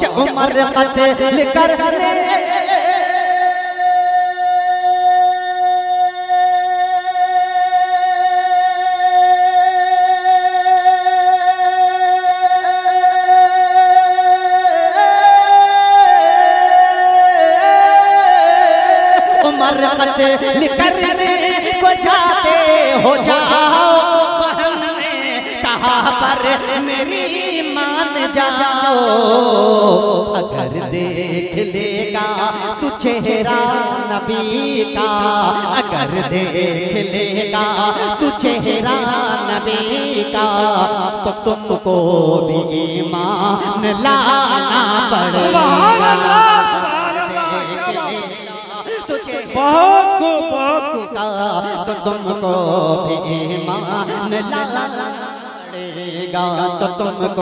कि उमर कत्ल करने उमर कत्ल करने को जाते हो जाओ, हमने कहा पर मेरी मान जाओ। अगर देख लेगा तू चेहरा नबी का, अगर देख लेगा तू चेहरा नबी का, तो तुमको भी ईमान लाना पड़ेगा। तो तुमको भी ईमान लाना पड़ेगा, तो तुमको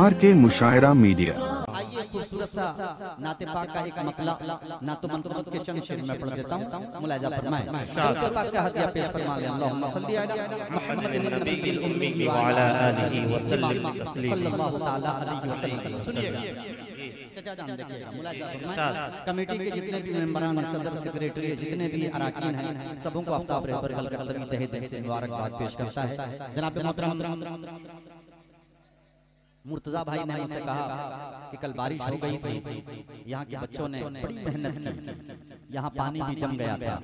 RK मुशायरा मीडिया। आइए खूबसूरत सा नाते पाक का एक मकला ना तो मंतमत के चंद शेर में पढ़ देता हूँ, मुलाजा फरमाएं। नाते पाक का हदिया पेश फरमा लें। अल्लाहुम्मा सल्ली अला मुहम्मदिन नबील उम्मी व अला आलिहि व सल्लल्लाहु तआला अलैहि वसल्लम। सुनिएगा, चाचा जान देखिएगा, मुलाजा फरमाएं। कमेटी के जितने भी मेंबरान हैं, सदर सेक्रेटरी, जितने भी अरकान हैं, सबको आफ्ताब रहबर कलकत्ता की तहे दिल से मुबारकबाद पेश करता है। जनाब मोहतरम मुर्तजा भाई ने मुझसे कहा कि कल बारिश हो गई थी, यहाँ के बच्चों ने बड़ी मेहनत की, यहाँ पानी भी जम गया था,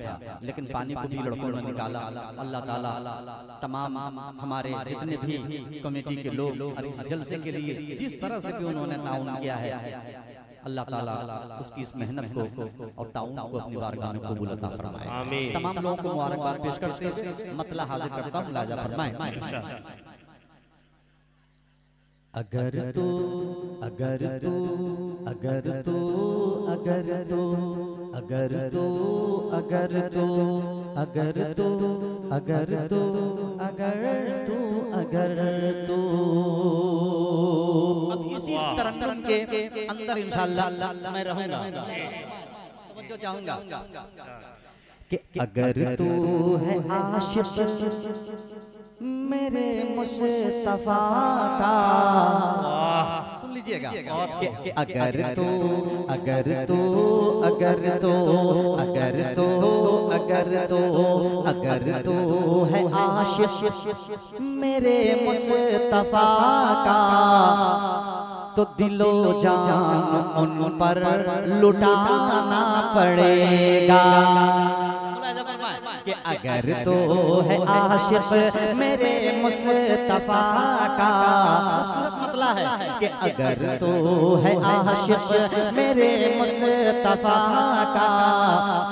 लेकिन पानी को भी लड़कों ने निकाला। अल्लाह ताला तमाम हमारे जितने भी कमेटी के लोग इस जलसे के लिए जिस तरह से भी उन्होंने ताउन किया है, अल्लाह ताला उसकी इस मेहनत को और ताउन को अपनी बारगाह में कबूल अता फरमाए। तमाम लोगों को मुबारकबाद पेश करते हुए मतला हाजिर करता हूँ, मुलाजा फरमाएं। अगर तू अगर तू अगर तू अगर तू अगर तू अगर तू अगर तू अगर तू अगर तू अगर तू अब इसी तरन्नुम के अंदर इंशाअल्लाह मैं रहूंगा, तवज्जो चाहूंगा कि अगर तू है आशिक मेरे मुस्तफा का, सुन लीजिएगा, कि अगर तू अगर तू अगर तू अगर तू अगर तू अगर तू है आशिक मेरे मुस्तफा का, तो दिलो जान उन पर लुटाना पड़ेगा। कि अगर तो है आशिक मेरे मुस्तफा का, खूबसूरत मतला है कि अगर तो है आशिक मेरे मुस्तफा का,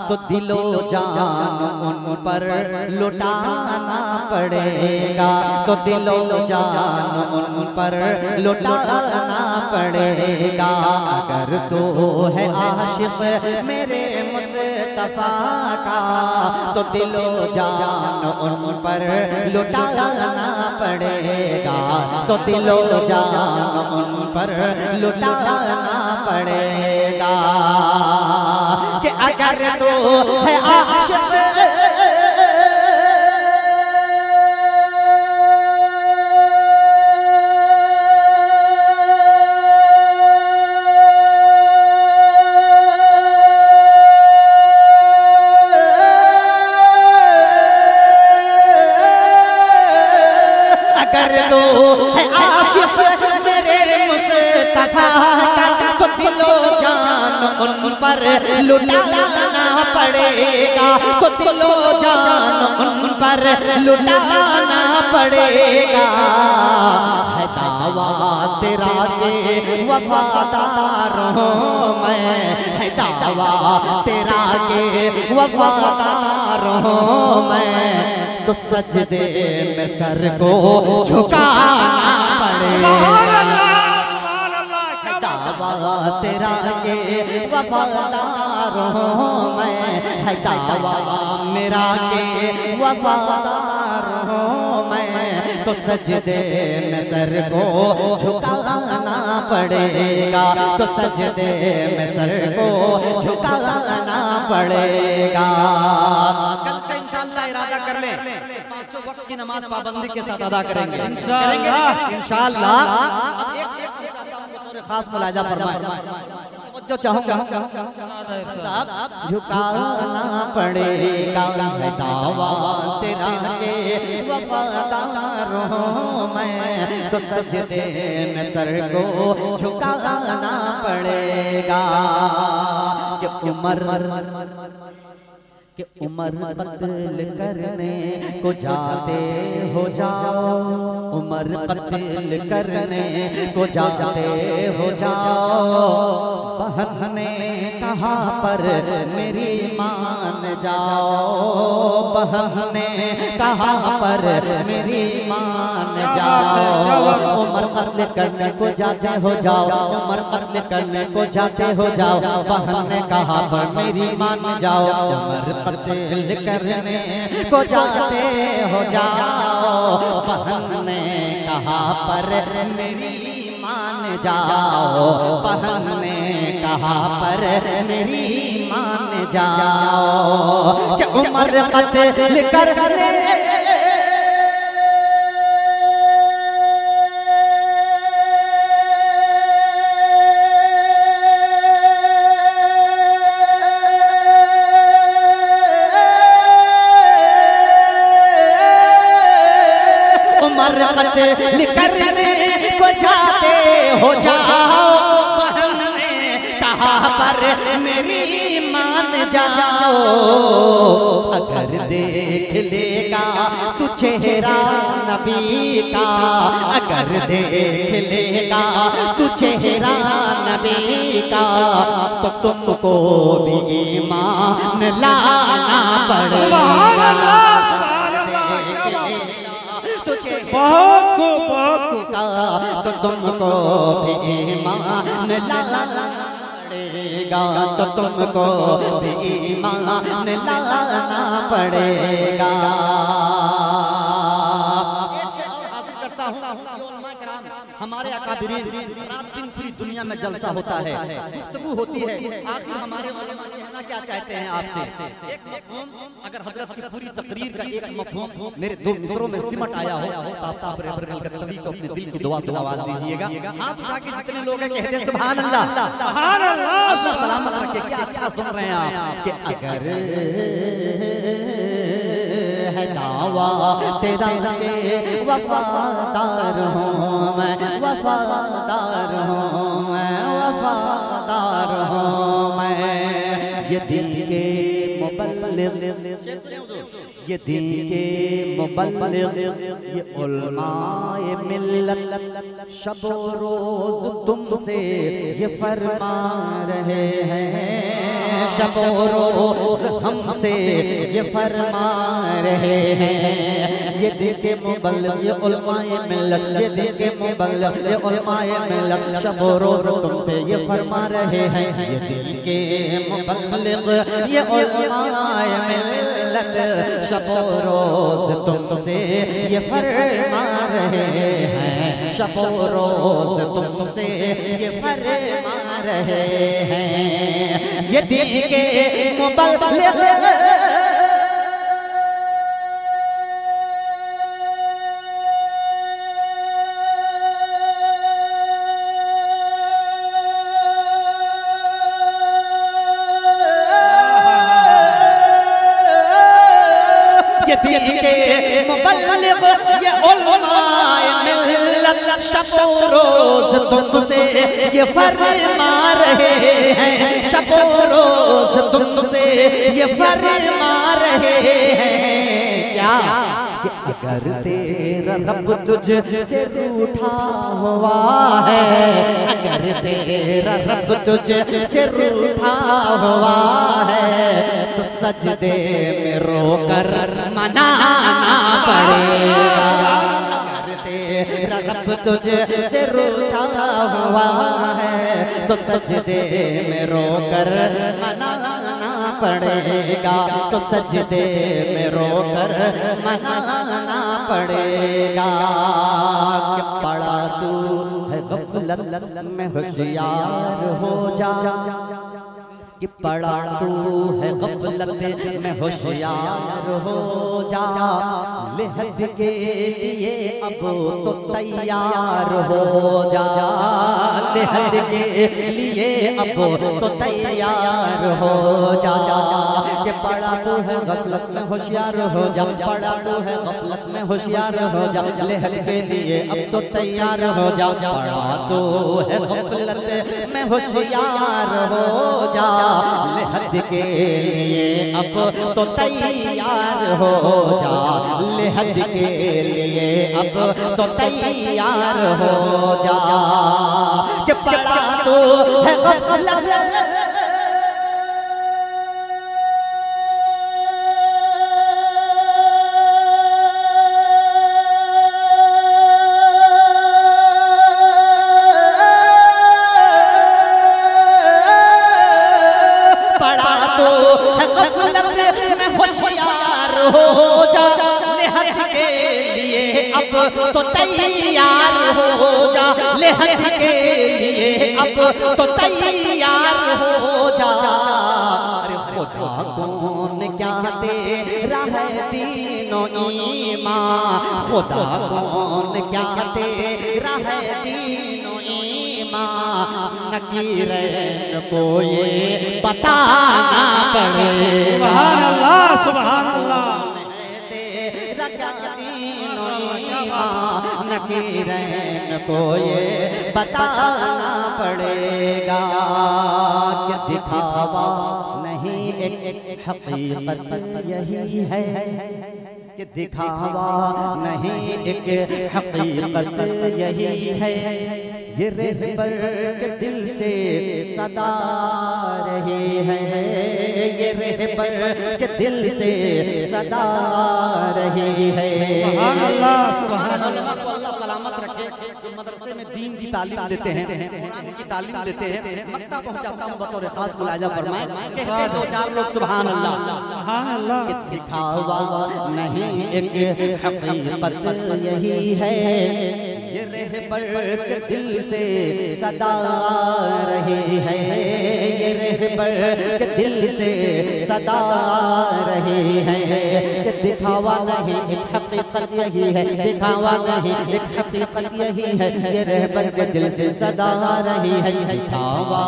तो दिलो जान उन पर लुटाना पड़ेगा, तो दिलो जान उन पर लुटाना पड़ेगा। अगर तो है आशिक मेरे मुस्तफा का, तो दिलो जान उन पर लुटाना पड़ेगा, तो दिलो जान उन पर लुटाना पड़ेगा। कि अगर तो है आशिक लुटाना पड़ेगा, तो दिलो जान उन पर लुटाना पड़ेगा। है दावा तेरा के वफादार हूँ मैं, है दावा तेरा के वफादार हूँ मैं, तो सजदे में सर को झुकाना पड़ेगा। दावा तेरा के वफादार हूँ मैं, है दावा मेरा के वफादार हूँ मैं, तो सजदे में सर को झुकाना पड़ेगा, तो सजदे में सर को झुकाना पड़ेगा। कल से इंशाअल्लाह इरादा कर ले, पांचों वक्त की नमाज पाबंदी के साथ अदा करेंगे इंशाअल्लाह। खास मुलाजा फरमाए जो चाहूंगा झुकाना पड़ेगा, दावा तेरा के वफादार हूं मैं, तो सजदे में सर को झुकाना पड़ेगा। कि उम्र कत्ल करने को जाते हो जाओ, उम्र कत्ल करने को जाते हो जाओ, बहन ने कहा पर मेरी मान जाओ, बहन ने कहा पर मेरी मान जाओ। उम्र कत्ल करने को जाते हो जाओ, उम्र कत्ल करने को जाते हो जाओ, बहन ने कहा पर मेरी मान जाओ। उम्र कत्ल करने को जाते हो जाओ, बहन ने कहा पर मेरी मान जाओ, बहन ने कहा पर मेरी मान जाओ। कि उम्र कत्ल करने कत्ल करने को जाते हो जाओ, बहन ने कहा पर मेरी मान जाओ। अगर देख लेगा तू चेहरा नबी का, अगर देख लेगा तू चेहरा नबी का, तो तुमको भी ईमान लाना पड़ेगा। तो तुमको भी ईमान लाना पड़ेगा, तो तुमको भी ईमान लाना पड़ेगा। हमारे अकाबिरीन रात दिन पूरी दुनिया में जलसा होता है, गुफ्तगू होती है, आखिर हमारे कहना क्या चाहते हैं आपसे। एक मफ़हूम अगर हजरत की पूरी तकरीर का एक मफ़हूम मेरे दो मिसरों में सिमट आया हो, आप तभी को अपने दिल की दुआ से आवाज दीजिएगा। हाथ उठा के जितने लोग हैं कहते हैं सुभान अल्लाह, सुभान अल्लाह, अल्लाह सलामत रखे। क्या अच्छा सुन रहे हैं आप कि अगर है दावा तेरा के वफादार हूँ मैं, वफादार हूँ मैं, वफादार हूँ मैं। ये दिन के मुबल्लिग, ये दिन के मुबल्लिग, ये उलमाए मिल्लत शब रोज तुमसे ये फरमा रहे हैं, शब रोज हमसे ये फरमा रहे हैं। ये दिन के मुबल्लिग, ये उलमाए मिल्लत, ये दिन के मुबल्लिग, ये उलमाए मिल्लत शब रोज तुमसे ये फरमा रहे हैं। ये दिन के मुबल्लिग, ये उलमाए मिल्लत शब रोज तुमसे ये फरमा रहे हैं, शब रोज तुमसे ये फरमा रहे हैं। ये दिन के मुबल्लिग, ये उलमाए मिल्लत शब रोज तुमसे ये फरमा रहे हैं, शब रोज तुमसे ये फरमा रहे हैं। क्या कि अगर तेरा रब तुझसे रूठा हुआ है, अगर तेरा रब तुझसे रूठा हुआ है, तो सजदे में रोकर मनाना पड़ेगा। अगर तेरा रब तुझसे रूठा हुआ है, तो सजदे में रोकर मनाना पड़ेगा, तो सजदे में रोकर मनाना पड़ेगा। पड़ा तू है गफलत में होशियार हो जा, कि पड़ा तू है गफलत में होशियार हो जा। लेहद के लिए अब तो तैयार हो जा, लेहद के लिए अब तो तैयार हो जा। कि पड़ा तू है गफलत में होशियार हो जा, पड़ा तू है गफलत में होशियार हो जा। लेहद के लिए अब तो तैयार हो जा, पड़ा तू है गफलत में होशियार हो जा। लेहद के लिए अब तो तैयार हो जा, लेहद के लिए अब तो तैयार हो जा। कि पड़ा तो है गफलत तो तैयार हो जा, लेहद के लिए अब तो तैयार हो जा। अरे खुदा कौन क्या तेरा है दीनो ईमान, खुदा कौन क्या तेरा है दीनो ईमान। नकीरन को ये बताना पड़ेगा। सुभान अल्लाह, सुभान अल्लाह। नकीरन को ये बताना पड़ेगा। कि दिखावा नहीं एक हकीकत यही है, कि दिखावा नहीं एक हकीकत यही है। ये रहबर के दिल से सदा रही है, ये रहबर के दिल से सदा रही है। सुभान अल्लाह, सुभान अल्लाह। को अल्लाह सलामत रखे। जो मदरसे में दीन की तालीम देते हैं, कुरान की तालीम देते हैं, मक्का पहुंचाता हूं बतौर खास मुलाजा फरमाए। कहते दो चार लोग सुभान अल्लाह, सुभान अल्लाह। दिखावा नहीं एक हकीकत यही है। ये रहबर के दिल से सदा रही है, ये रहबर के दिल से सदा रही है। कि दिखावा नहीं एक हकीकत यही है, दिखावा नहीं एक हकीकत यही है। ये रहबर के दिल से सदा रही है, दिखावा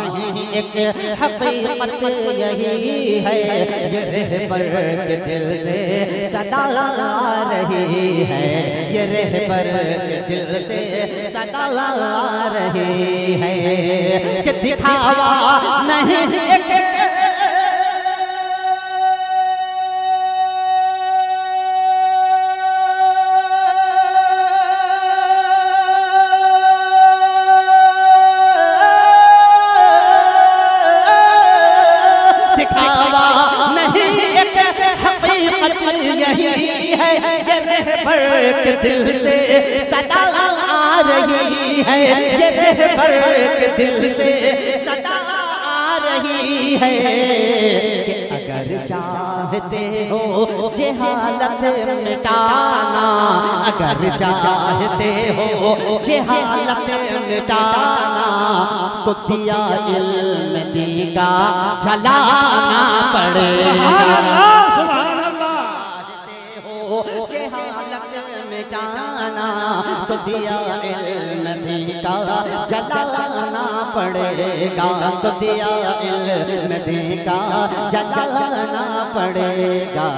नहीं एक हकीकत यही है। ये रहबर के दिल से सदा रही है, ये रहबर के दिल से सदा रही है। कि दिखावा नहीं एक के दिल से सदा आ रही है, ये रहबर के दिल से सदा आ रही है। कि अगर चाहते हो जेहालत मिटाना, अगर चाहते हो जेहालत मिटाना, तो दिया इल्म दीगा जलाना पड़ेगा। तो दिया इल्म दीगा जलाना पड़ेगा, तो दिया इल्म दीगा जलाना पड़ेगा।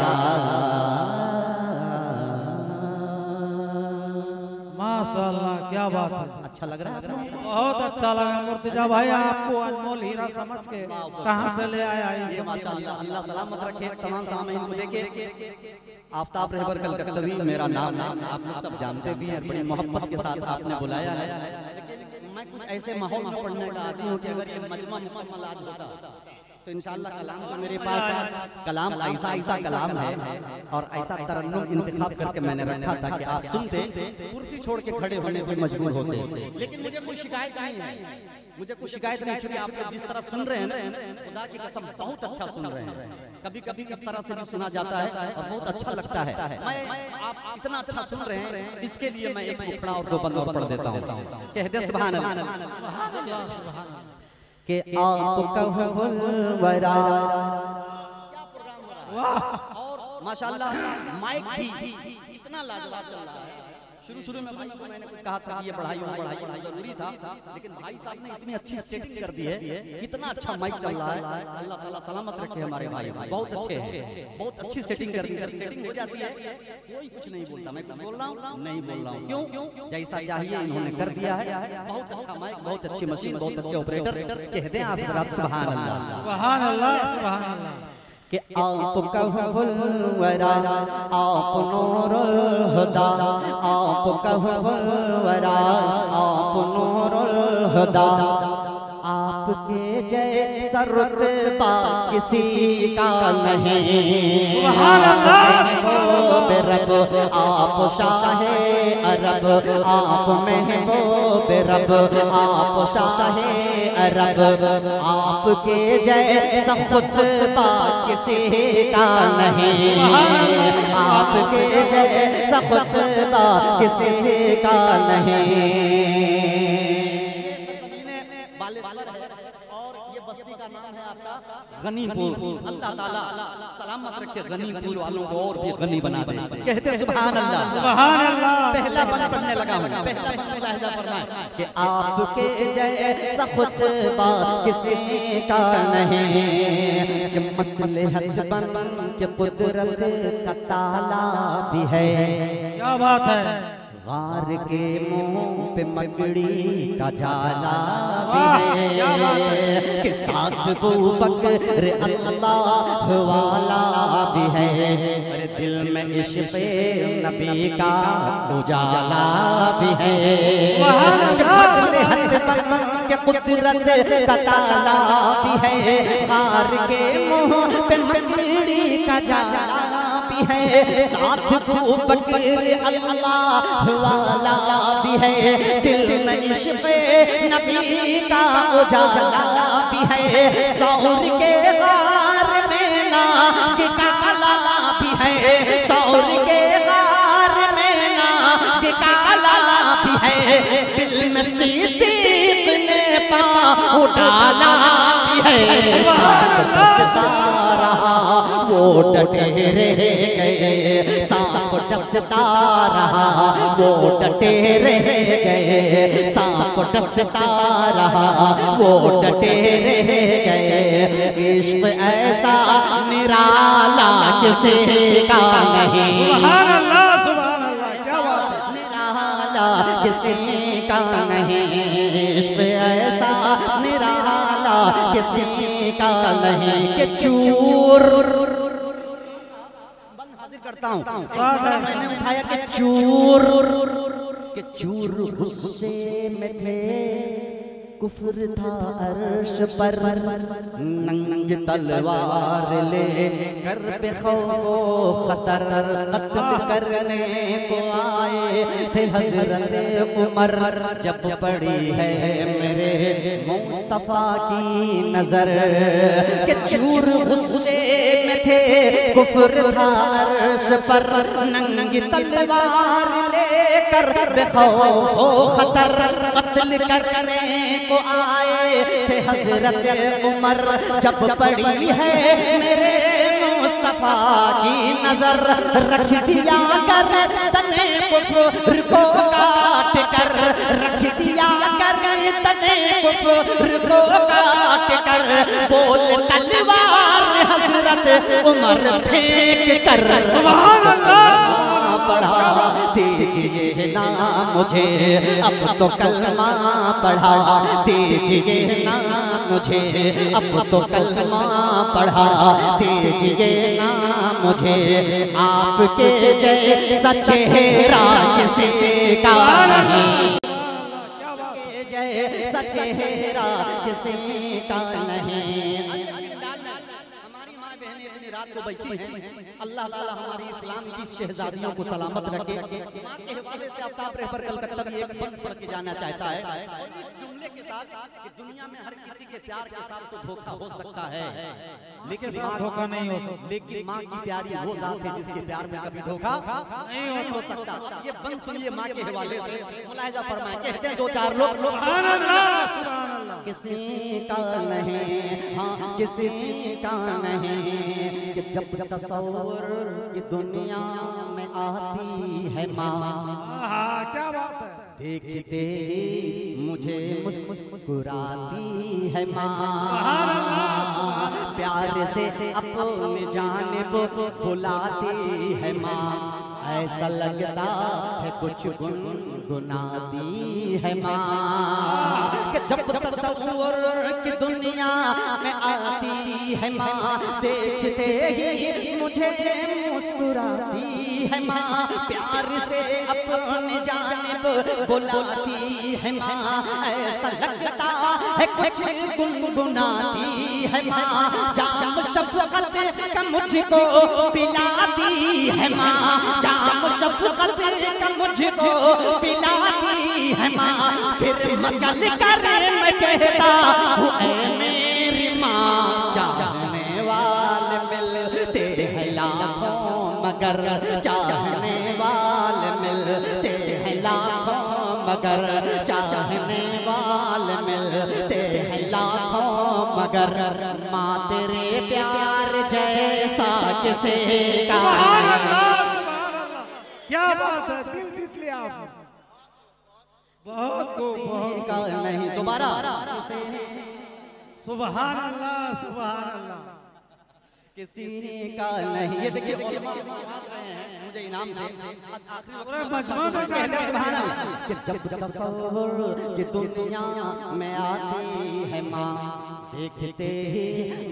माशाअल्लाह, क्या बात है। अच्छा लग रहा है आपको? बहुत अच्छा लगा मुर्तजा भाई, आपको अनमोल हीरा समझ के कहाँ से ले आया ये माशाअल्लाह। अल्लाह सलामत रखे तमाम सामीन को। देखे आफ्ताब रहबर कलकत्तवी मेरा नाम आप लोग सब जानते भी हैं, बड़ी मोहब्बत के साथ आपने बुलाया है। मैं कुछ ऐसे माहौल में पढ़ने का आदमी हूँ कि अगर ये मजमा मुकम्मल आज होता तो इंशाअल्लाह कलाम तो मेरे पास कलाम ऐसा कलाम है और ऐसा तरन्नुम इंतखाब करके मैंने रखा था कि आप सुनते कुर्सी छोड़ के खड़े होने पे मजबूर होते, लेकिन मुझे कोई शिकायत नहीं है, मुझे कोई शिकायत नहीं, क्योंकि आप लोग जिस तरह सुन रहे हैं ना, खुदा की कसम बहुत अच्छा सुन रहे हैं। कभी कभी इस तरह से भी सुना जाता है और बहुत अच्छा लगता है। मैं आप इतना अच्छा सुन रहे हैं, इसके लिए मैं एक मुखड़ा और 2 बंदों पढ़ देता हूँ। कहते सुभान अल्लाह के आप कहवल वरा। और माशाल्लाह माइक भी इतना लाजवाब चल रहा है। शुरू में भाई को मैंने कुछ कहा था कि ये बढ़ाई जरूरी था, लेकिन भाई साहब ने इतनी अच्छी सेटिंग कर दी है, कितना अच्छा माइक चल रहा है। अल्लाह ताला सलामत रखे हमारे भाई, बहुत अच्छे हैं, बहुत अच्छी सेटिंग कर दी। जब सेटिंग हो जाती है कोई कुछ नहीं बोलता, मैं कुछ बोल रहा हूँ नहीं बोल रहा हूँ, क्यों? जैसा चाहिए इन्होंने कर दिया है। बहुत अच्छा माइक, बहुत अच्छी मशीन, बहुत अच्छे ऑपरेटर। कहते हैं आप सुभान अल्लाह, सुभान अल्लाह, सुभान अल्लाह। कि आप कहवल वरा, आप नूरुल हुदा, आप कहवल वरा, आप नूरुल हुदा। आपके जैसा रुतबा किसी का नहीं। सुभान अल्लाह। रब आप शाहे अरब, आप महबूब रब, आप शाहे अरब। आपके जैसा खुतबा किसी का नहीं, आपके जैसा खुतबा किसी का नहीं। और ये बस्ती का नाम है आपका गनीपुर। अल्लाह ताला सलामत रखे गनीपुर वालों को और भी गनी बना दे। कहते सुभान अल्लाह, सुभान अल्लाह। पहला बंद पढ़ने लगा हूं, पहला बंद मुलाहिजा फरमाए कि आपके जैसा खुतबा किसी का नहीं। कि मसलहत बन के कुदरत का ताला भी है। क्या बात है। गार के मुंह पे मकड़ी का जाला भी है, कि साथ अबू बकर अल्लाह वाला भी है। अरे दिल में इश्क़ नबी का उजाला भी है। के कुदरत का ताला भी है, गार के मुंह पे मकड़ी का जाला भी है। साथ अबू बकर अल्लाह वाला भी है। दिल में इश्क़ नबी का उजाला भी है। सौर के गार में नाग काला भी है। सौर के गार में नाग काला भी है। दिल में सिद्दीक़ ने पाँव डाला भी है। वो डटे गए, सांप डसता रहा, वो डटे गए, सांप डसता रहा, वो डटे गए। इश्क़ ऐसा निराला किसी का नहीं। सुभान अल्लाह, सुभान अल्लाह। क्या बात है। निराला किसी का नहीं। इश्क़ ऐसा निराला किसी का नहीं। के चूर करता हूँ, मैंने उठाया कि चूर गुस्से में थे, कुफ्र था अर्श पर। नंग तलवार ले कर पे खौफो खतर, कत्ल करने को आए थे हजरत उमर। जब पड़ी है मेरे मुस्तफा की नजर, के चूर गुस्से में थे, कुफ्र था अर्श पर। नंगी तलवार लेकर बेखौफो खतर, कत्ल करने को आए थे हजरत उमर। जब पड़ी है मेरे मुस्तफा की नजर, रख दिया कर तने कुफ्र को काट कर, रख दिया कर तने कुफ्र को काट कर। बोल तलवार हजरत उमर फेंक कर। सुभान अल्लाह। पढ़ा दीजिए ना मुझे, अब तो कलमा पढ़ा दीजिए ना मुझे, अब तो कलमा पढ़ा दीजिए ना मुझे। आपके जैसा चेहरा किसी का नहीं, जैसा चेहरा किसी का नहीं। को बैठी हैं, अल्लाह ताला हमारी इस्लाम की शहजादियों को सलामत रखे। माँ के हवाले से आफ्ताब रहबर कलकत्ता भी एक बंद पढ़ के जाना चाहता है और इस जुमले के साथ कि दुनिया में हर किसी के प्यार के साथ तो धोखा हो सकता है, लेकिन धोखा नहीं हो सकता। लेकिन माँ की प्यारी वो जात है जिसके प्यार में कभी धोखा नहीं हो सकता। ये बंद सुनिए माँ के हवाले से, मुलाहिजा फरमाए, कहते हैं दो चार लोग सुभान अल्लाह, किसी का नहीं, हाँ किसी का नहीं, कि जब तसव्वुर की दुनिया में आती है माँ, क्या बात है, देखते ही मुझे मुस्कुराती है माँ, प्यार से अपनी जानिब बुलाती है माँ, ऐसा लगता है कुछ गुनगुनाती है माँ, कि जब तसव्वुर की दुनिया में आती है माँ, देखते ही मुझे मुस्कुराती है माँ, प्यार से अपनी जानिब बुलाती है माँ, ऐसा लगता है कुछ गुनगुनाती है माँ, जाम शफ़क़त का मुझको पिलाती है माँ, जाम शफ़क़त का मुझको पिलाती है माँ, फिर मचल कर मैं कहता हूँ ऐ मेरी माँ, चाहने वाले मिलते हैं लाखों मगर चाहने वाले मिलते हैं लाखों मगर चाहने वाले मिलते हैं लाखों मगर माँ तेरे प्यार जैसा किसे का क्या बात है, दिल जीत लिया आपने, बहुत खूब, बहुत का नहीं दोबारा सुभान अल्लाह, सुभान अल्लाह, किसी का नहीं। ये देखिए मुझे इनाम से पूरे मजमा में सुभान अल्लाह, कि जब तसव्वुर की दुनिया में आती है माँ, देखते ही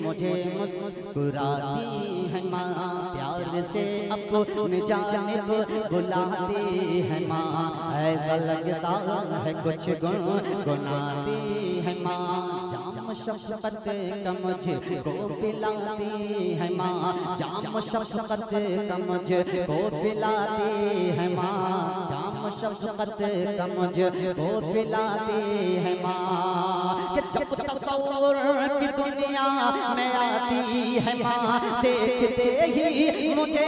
मुझे मुस्कुराती है माँ, प्यार से अपनी जानिब बुलाती है माँ, ऐसा लगता है कुछ गुनगुनाती है माँ, जाम शफ़क़त का मुझको पिलाती है माँ, जाम शफ़क़त का मुझको पिलाती है माँ, जाम शफ़क़त का मुझको पिलाती है माँ, कि जब तसव्वुर की दुनिया में आती है माँ, देखते ही मुझे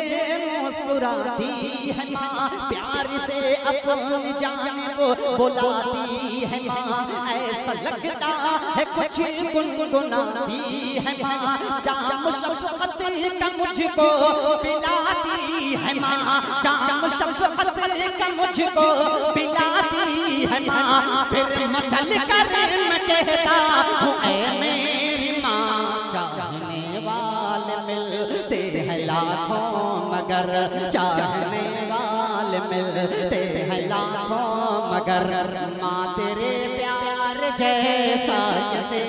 मुस्कुराती है माँ, प्यार से अपनी जानिब बुलाती है माँ, ऐसा लगता है कुछ गुनगुनाती है माँ, जाम शफ़क़त का मुझको पिलाती है माँ, जाम शफ़क़त का मुझको पिलाती है माँ, फिर मचल कर मैं कहता हूँ ऐ मेरी माँ, चाहने वाले मिलते हैं लाखों मगर चाहने वाले मिलते हैं लाखों मगर माँ तेरे प्यार जैसा किसी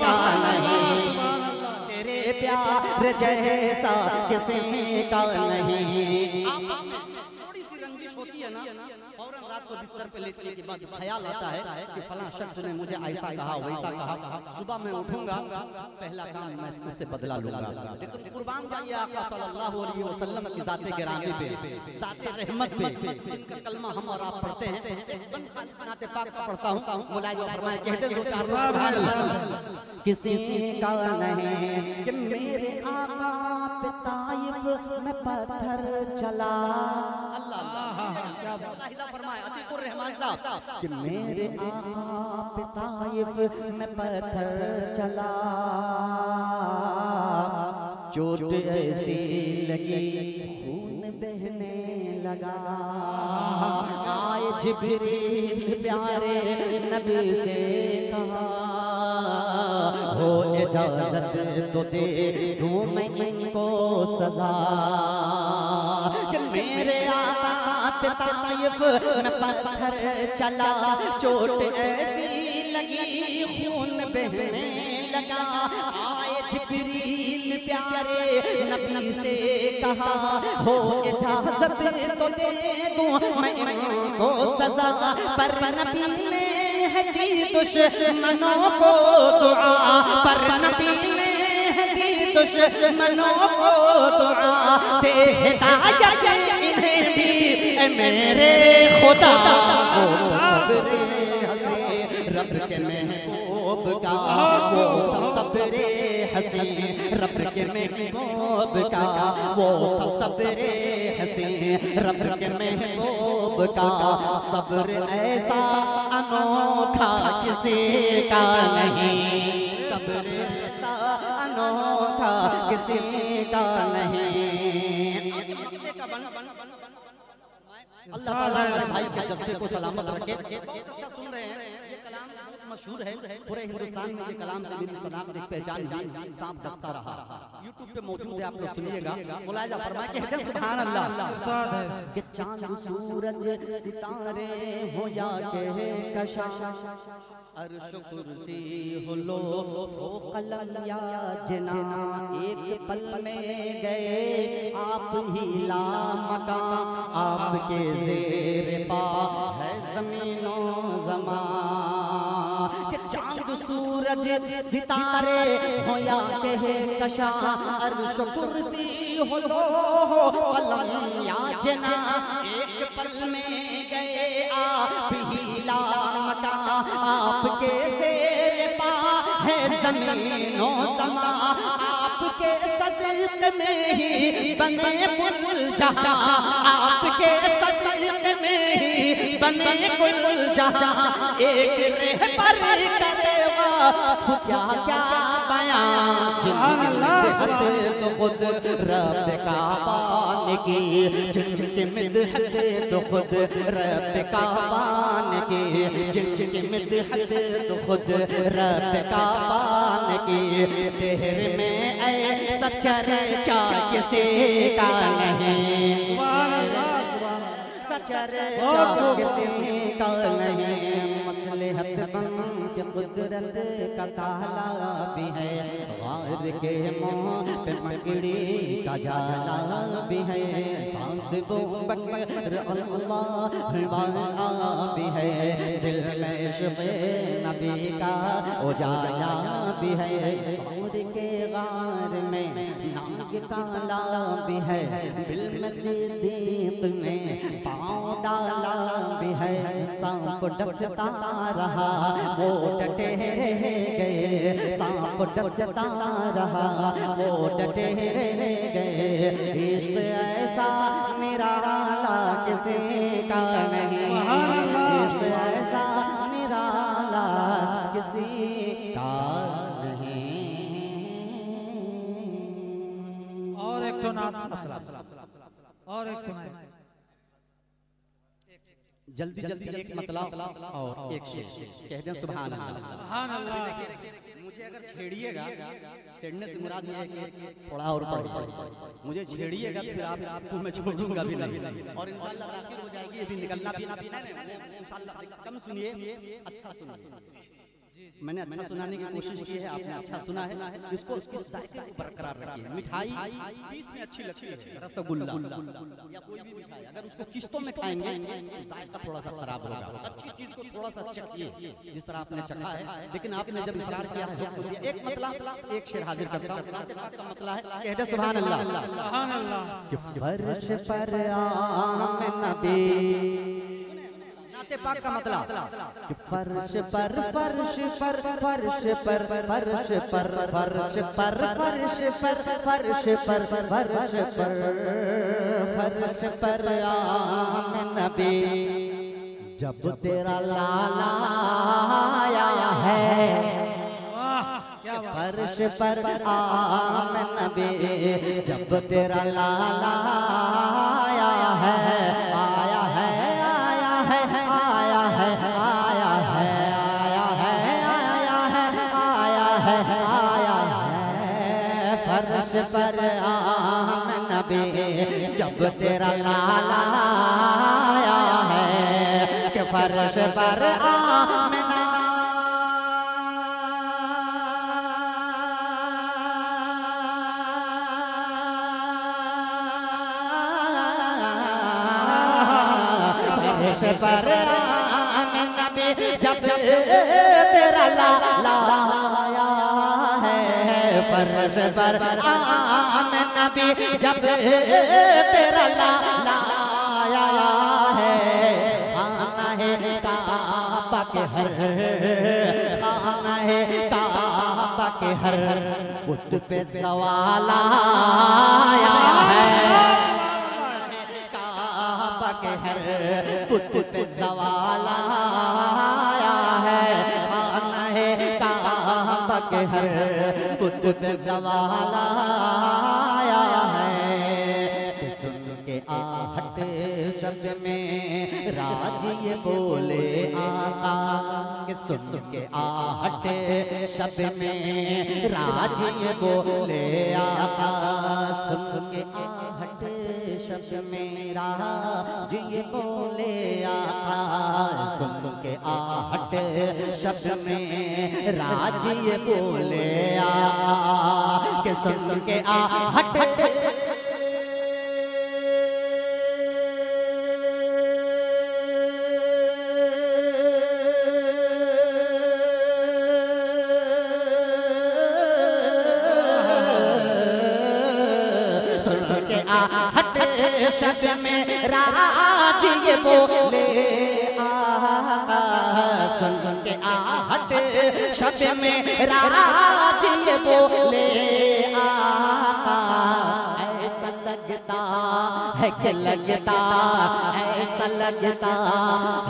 का नहीं, तेरे प्यार जैसा किसी का नहीं। थोड़ी सी रंजिश होती है ना, फौरन रात को बिस्तर पे लेटने के बाद ख्याल आता है कि फलां शख्स ने मुझे ऐसा कहा वैसा कहा, सुबह मैं उठूंगा पहला काम मैं उससे बदला लूंगा। लेकिन कुर्बान जाइए आका सल्लल्लाहु अलैहि वसल्लम की ज़ाते गिरामी पे, ज़ाते रहमत पे, जिनका कलमा हम और आप पढ़ते हैं, एक बंद खालिस नाते पाक का पढ़ता हूँ, मुलाहिजा फरमाए, कहते दो चार सुभान अल्लाह, किसी का नहीं कि मेरे आका पे ताइफ में पत्थर चला, फरमाए अतीकुर रहमान साहब, कि मेरे आका पे ताइफ में पत्थर चला, चोट ऐसी लगी खून बहने लगा, आए जिब्रील प्यारे नबी से कहा, हो इजाजत तो दे दूं मैं इनको सजा, कि मेरे आका पे ताइफ में पत्थर चला, चोट ऐसी लगी खून बहने लगा, आए जिब्रील प्यारे नबी से कहा, हो इजाजत तो दे दूं मैं इनको सजा, पर नबी ने है दी दुश्मनों को दुआ, पर नबी ने है दी दुश्मनों को दुआ दे हिदायत इन्हें भी ए मेरे खुदा वो सब्रे हसी रब के महबूब का वो सब्रे हसी रब के महबूब का वो सब्रे हसी रब के महबूब का सब्र ऐसा अनोखा किसी का नहीं सब्र ऐसा अनोखा किसी का नहीं अल्लाह ताला मेरे भाई के जज्बे को सलामत रखे। बहुत अच्छा सुन रहे हैं, ये कलाम बहुत मशहूर है पूरे हिंदुस्तान में। ये कलाम से मेरी सनात एक पहचान सांप दस्ता रहा। यूट्यूब पे मौजूद है, आप लोग सुनिएगा। मुलाहिजा फरमाए कहते हैं सुभान अल्लाह कि चांद सूरज सितारे हो या के कशा अर्श कुर्सी हो लो हो कलम या जना एक पल में गए आप ही ला मकान आपके ज़ेर पा है ज़मीनो ज़मा कि चांद सूरज सितारे हो या के कशा अर्श कुर्सी हो लो हो कलम या जना एक पल में गए आप ही ला मकान आपके ज़ेर पा है ज़मीनो समा आपके सदक़ में ही बने कुल जहां आपके सदक़ में ही बने कुल जहां एक रहबर करे वास्ते क्या क्या बयां जिनकी तो खुद रब का पान की जिनकी मिदहत तो खुद रब का पान की जिनकी मिदहत तो खुद रब का पान की तेरे में ऐसा चर्चा किसी का नहीं चर्चा किसी का नहीं मसलहत बन के कुदरत का ताला भी है गार के मुँह पे मकड़ी का जाला भी है साथ बो बकर अल्लाह वाला भी है दिल में इश्क़ नबी का उजाला भी है सूर के गार में नाग काला भी है दिल में सिद्दीक़ ने पाँव डाला भी है सांप डसता रहा वो डटे रह गए सांप डसता रहा वो डटे रह गए इश्क़ ऐसा निराला किसी का नहीं इश्क़ ऐसा निराला किसी का नहीं। और एक तो नात और एक सुनाए जल्दी जल्दी एक मतलब और एक शेर कह दें सुभान अल्लाह। मुझे अगर छेड़िएगा, छेड़ने से मुराद ये है कि थोड़ा और पढ़िए, मुझे छेड़िएगा फिर आपको मैं छोड़ दूंगा भी नहीं और इंशाअल्लाह आखिर हो जाएगी। ये भी निकलना भी ना इंशाअल्लाह। कम सुनिए, अच्छा सुनिए। मैंने अच्छा सुनाने की कोशिश की है, आपने अच्छा सुना है। इसको इस जायके को बरकरार रखिए। मिठाई बीच में अच्छी लगती है, रसगुल्ला या कोई भी मिठाई अगर उसको किश्तों में खाएंगे तो जायका थोड़ा सा खराब होगा। अच्छी चीज को थोड़ा सा चखिए जिस तरह आपने चखा है। लेकिन आपने जब इसरार किया है एक मतलब एक शेर हाजिर करता हूं का मतलब है कह दे सुभान अल्लाह। सुभान अल्लाह कि फर्श पर आम नबी पाक का मतलब कि फर्श पर फर्श पर फर्श पर फर्श पर फर्श पर फर्श पर फर्श पर फर्श पर फर्श पर आम नबी जब तेरा लाला आया है फर्श पर आम नबी जब तेरा लाला आया है आया है फर्श पर आम नबी जब तेरा लाला आया है कि फर्श पर आमना फर्श पर आम नबी जब तेरा लाला आया है फर्श पर आमन नबी जब तेरा लाया है, खाना है काबा के हर, खाना है काबा के हर बुत पे सवाल आया है, काबा के हर बुत पे सवाल आया है, खाना है काबा के हर बुत पे सवाल आया है। सुन के आहट शब्द में राज ये बोले आका, के सुन के आहट शब्द में राज ये बोले आका, सुन के आहट शब्द में राज ये बोले आका, सुन के आहट शब्द में राज ये बोले आका, के सुन के आहट आहट शब्द में राज ये बोले आका, सुन के आहट शब्द में राज ये बोले आका, ऐसा लगता है कि लगता, ऐसा लगता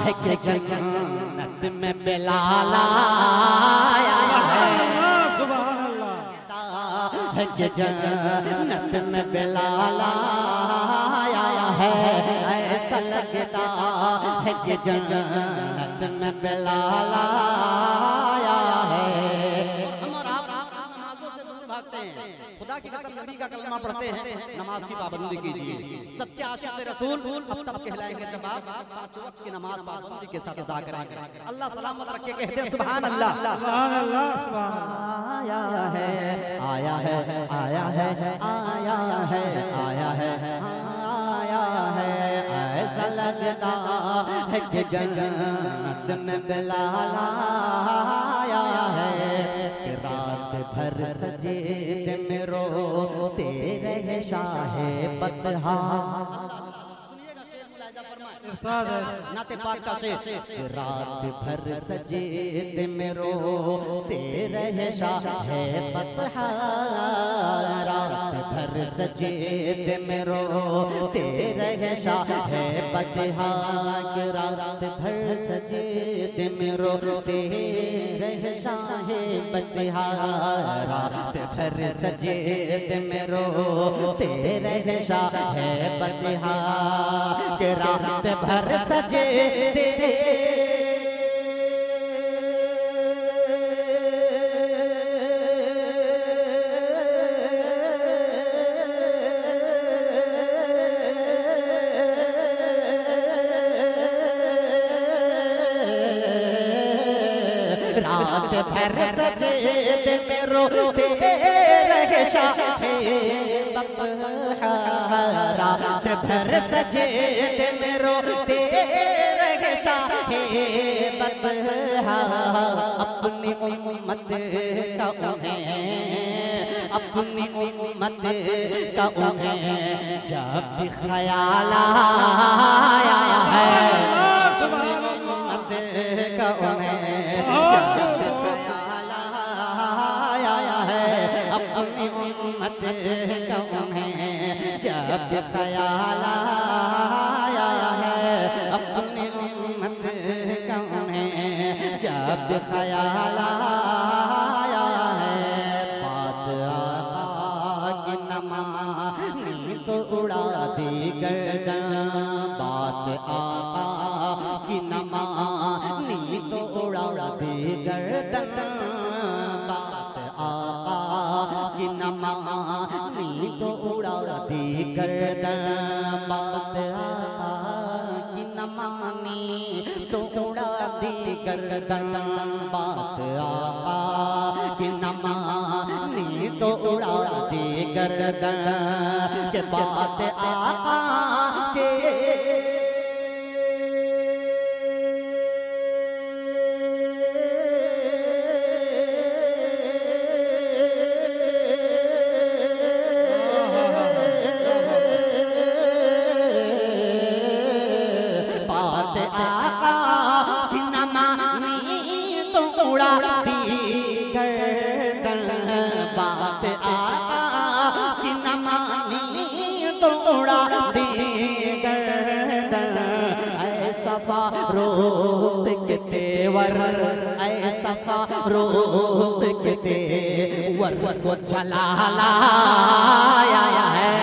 है कि जन्नत में बिलाल आया है, सुभान अल्लाह है कि जन्नत में बिलाल आया है, ऐसा लगता है कि जन्नत में बिलाल आया है। हम और आप नमाजों से दूर भागते हैं, खुदा की कसम नबी का कलमा पढ़ते हैं, नमाज की पाबंदी कीजिए। सच्चे आशिक रसूल अब तब कहलाएंगे जब आप 5 वक्त की नमाज पाबंदी के साथ अदा करेंगे। अल्लाह सलामत रखे, कहते हैं सुभान अल्लाह, सुभान अल्लाह, सुभान अल्लाह। आया है, आया है, आया है, आया है, आया है, आया है, ऐसा लगता है कि जन्नत में बिलाल आया है, कि रात भर सजीदे में रोते रहे शाहे बतहा। इरशाद है नाते पाक का शेर, रात भर सजीदे में रोते रहे शाहे बतहा, रात भर सजीदे में रोते रहे शाहे बतहा, रात भर सजीदे में रोते रहे शाहे बतहा, रात भर सजीदे में रोते रहे शाहे बतहा, के रात भर सजे रात भर सजे में रोते रहे शाहे बतहा, रात भर सजे में रोते रहे शाहे बतहा, अपनी उम्मत का उन्हें, अपनी उम्मत का उन्हें जब भी ख्याल आया है, अपनी उम्मत का उन्हें जब भी ख्याल आया है, अपनी उम्मत का उन्हें जब भी ख्याल आया है, अपनी उम्मत का उन्हें जब भी ख्याल आया है। बात आका की नमानी तो उड़ा दी गर्दन, बात आका की नमानी तो उड़ा दी गर्दन, बात आका की नमानी तो उड़ा दी गर्दन, बात आका की नमानी तो उड़ा दी गर्दन, बात आका की नमानी तो उड़ा दी गर्दन, के बात आका के रोत के तेवर ऐसा रोत के तेवर को जलाया है,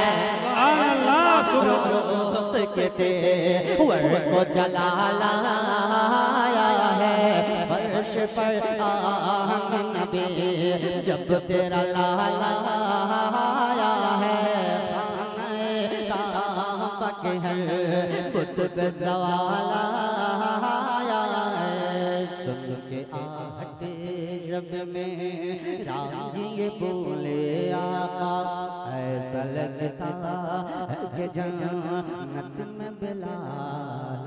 रोत के तेवर को जलाया है। फर्श पर आमन नबी जब तेरा लाला आया है, खाने के हर कुतुब सवाला आया है। सुन के आहट जब में राम जी ये बोले आका, ऐसा लगता है कि जन्नत में बिलाल